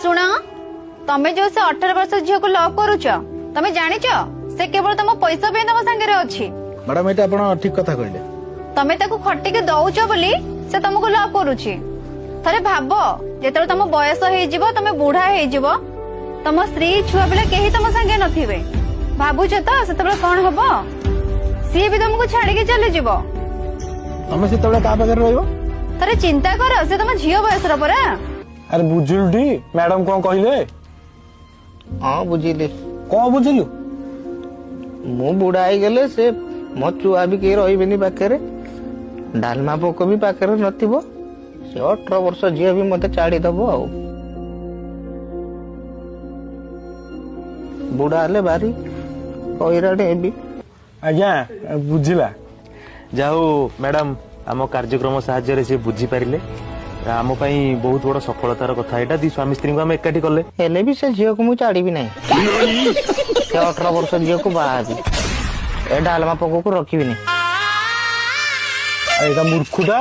शुण तमें जो से 18 वर्ष झील को लव करुच तमें जानिच से केवल तुम पैसा पे तुम सांगे अच्छी। मैडम ये आप ठीक कथा कहले। तमें ताको खटिके दौच बोली से तुमको लव करुची। थरे भाब जेतरे तुम बयस हो तुम बुढ़ा हो तुम स्त्री छुआ पिला कहीं तुम सांगे नथिबे भाबुच तो से कौन हम सी भी तुमको छाड़ी चली जीव तुम से क्या पाखे रही थरे चिंता कर से तुम झील बयस परा। अरे बुझिलु टी मैडम कौन कहले। हाँ बुझिली कौन बुझिलु मु बुढ़ा गले से मो छुआ भी कहीं रही पाखे डालमा पोक भी पाखे नथिबो से 18 वर्ष झील भी मत छाड़ीदब आ बुढ़ा हेले भारी हैरान हेबी। आज्ञा बुझिला जाऊ मैडम आम कार्यक्रम साहाय्य से बुझी पारे आम बहुत बड़ सफलतार कथा यहाँ दी स्वामी स्त्री को आम एकाठी कले हेले भी से झील को मुझे छाड़ी नहीं 18 वर्ष झील को बाहर ए डालमा पोक को रखी नहीं मूर्खटा।